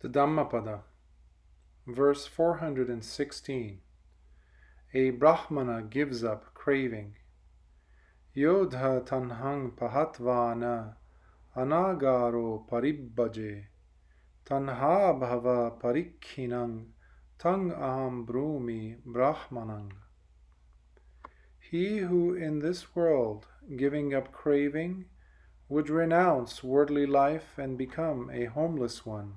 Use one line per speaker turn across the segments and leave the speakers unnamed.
The Dhammapada, verse 416. A Brahmana gives up craving. Yodha tanhang pahatvana anagaro paribbaje tanha bhava parikhinang tang aham brumi brahmanang. He who in this world, giving up craving, would renounce worldly life and become a homeless one,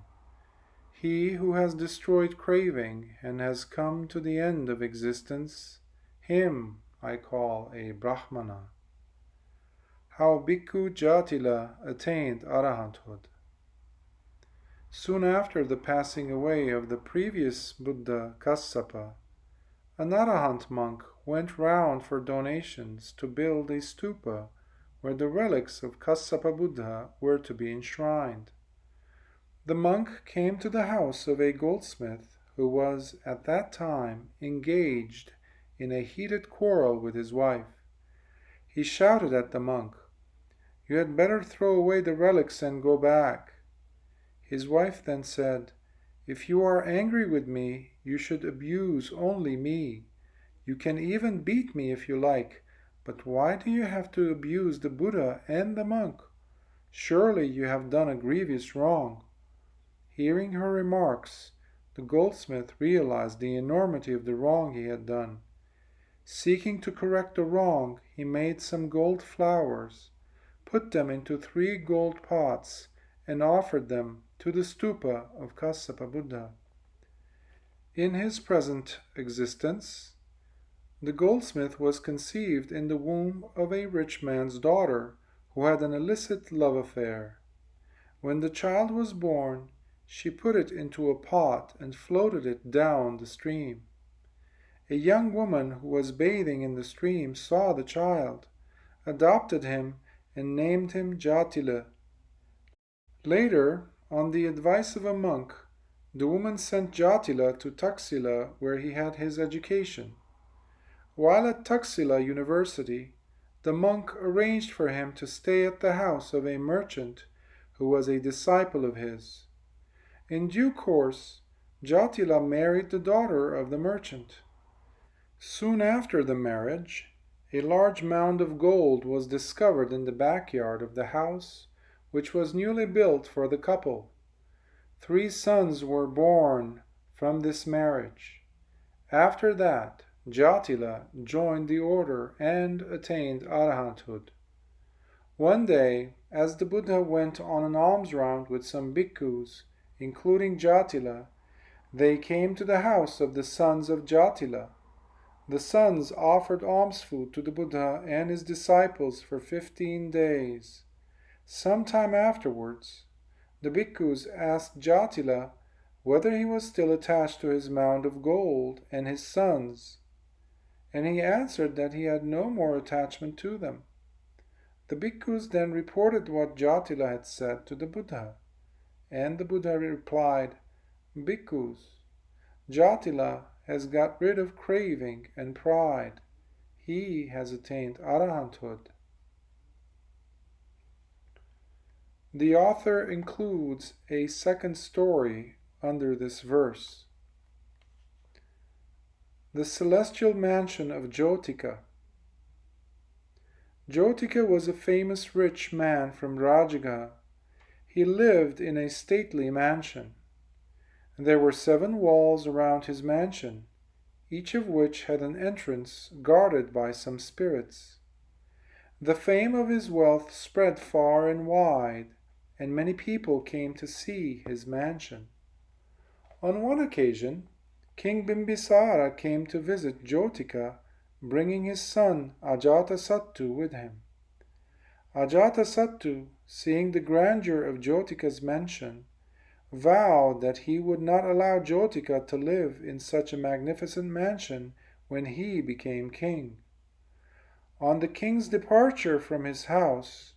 he who has destroyed craving and has come to the end of existence, him I call a Brahmana. How Bhikkhu Jatila attained arahanthood. Soon after the passing away of the previous Buddha Kassapa, an arahant monk went round for donations to build a stupa where the relics of Kassapa Buddha were to be enshrined. The monk came to the house of a goldsmith who was at that time engaged in a heated quarrel with his wife. He shouted at the monk, "You had better throw away the relics and go back." His wife then said, "If you are angry with me, you should abuse only me. You can even beat me if you like, but why do you have to abuse the Buddha and the monk? Surely you have done a grievous wrong." Hearing her remarks, the goldsmith realized the enormity of the wrong he had done. Seeking to correct the wrong, he made some gold flowers, put them into 3 gold pots, and offered them to the stupa of Kassapa Buddha. In his present existence, the goldsmith was conceived in the womb of a rich man's daughter who had an illicit love affair. When the child was born, she put it into a pot and floated it down the stream. A young woman who was bathing in the stream saw the child, adopted him, and named him Jatila. Later, on the advice of a monk, the woman sent Jatila to Taxila, where he had his education. While at Taxila University, the monk arranged for him to stay at the house of a merchant who was a disciple of his. In due course, Jatila married the daughter of the merchant. Soon after the marriage, a large mound of gold was discovered in the backyard of the house, which was newly built for the couple. 3 sons were born from this marriage. After that, Jatila joined the order and attained arahanthood. One day, as the Buddha went on an alms round with some bhikkhus, including Jatila, they came to the house of the sons of Jatila. The sons offered alms food to the Buddha and his disciples for 15 days. Some time afterwards, the bhikkhus asked Jatila whether he was still attached to his mound of gold and his sons, and he answered that he had no more attachment to them. The bhikkhus then reported what Jatila had said to the Buddha, and the Buddha replied, "Bhikkhus, Jatila has got rid of craving and pride. He has attained arahanthood." The author includes a second story under this verse. The celestial mansion of Jyotika. Jyotika was a famous rich man from Rajagaha. He lived in a stately mansion. There were 7 walls around his mansion, each of which had an entrance guarded by some spirits. The fame of his wealth spread far and wide, and many people came to see his mansion. On one occasion, King Bimbisara came to visit Jyotika, bringing his son Ajatasattu with him. Ajatasattu, seeing the grandeur of Jyotika's mansion, vowed that he would not allow Jyotika to live in such a magnificent mansion when he became king. On the king's departure from his house,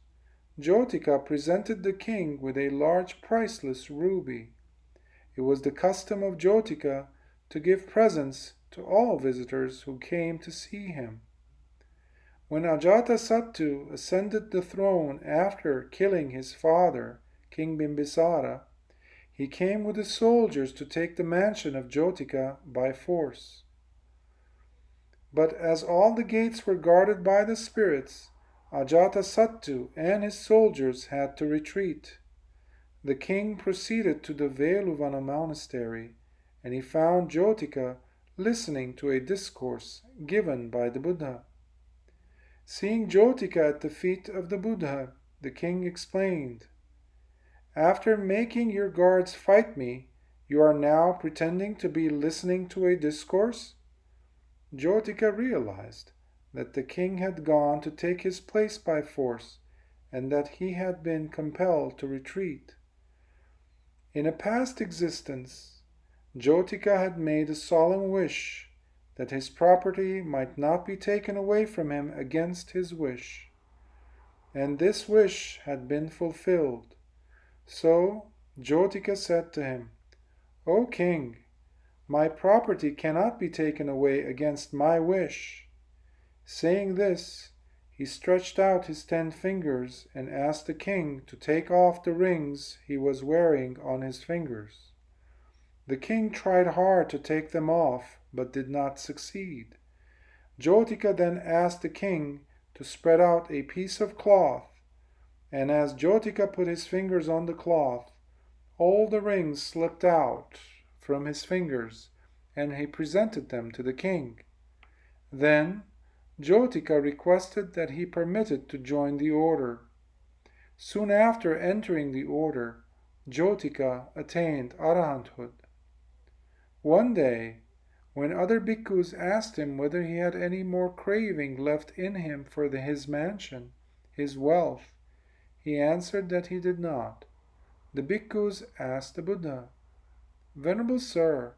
Jyotika presented the king with a large priceless ruby. It was the custom of Jyotika to give presents to all visitors who came to see him. When Ajatasattu ascended the throne after killing his father, King Bimbisara, he came with his soldiers to take the mansion of Jyotika by force. But as all the gates were guarded by the spirits, Ajatasattu and his soldiers had to retreat. The king proceeded to the Veluvana monastery, and he found Jyotika listening to a discourse given by the Buddha. Seeing Jyotika at the feet of the Buddha, the king explained, "After making your guards fight me, you are now pretending to be listening to a discourse?" Jyotika realized that the king had gone to take his place by force, and that he had been compelled to retreat. In a past existence, Jyotika had made a solemn wish that his property might not be taken away from him against his wish, and this wish had been fulfilled. So Jyotika said to him, "O king, my property cannot be taken away against my wish." Saying this, he stretched out his 10 fingers and asked the king to take off the rings he was wearing on his fingers. The king tried hard to take them off, but did not succeed. Jyotika then asked the king to spread out a piece of cloth, and as Jyotika put his fingers on the cloth, all the rings slipped out from his fingers, and he presented them to the king. Then Jyotika requested that he permitted to join the order. Soon after entering the order, Jyotika attained arahanthood. One day, when other bhikkhus asked him whether he had any more craving left in him for his mansion, his wealth, he answered that he did not. The bhikkhus asked the Buddha, "Venerable Sir,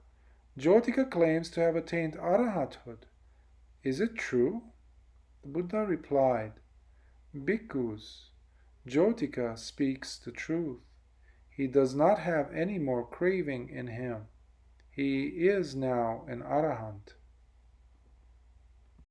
Jyotika claims to have attained arahanthood. Is it true?" The Buddha replied, "Bhikkhus, Jyotika speaks the truth. He does not have any more craving in him. He is now an arahant."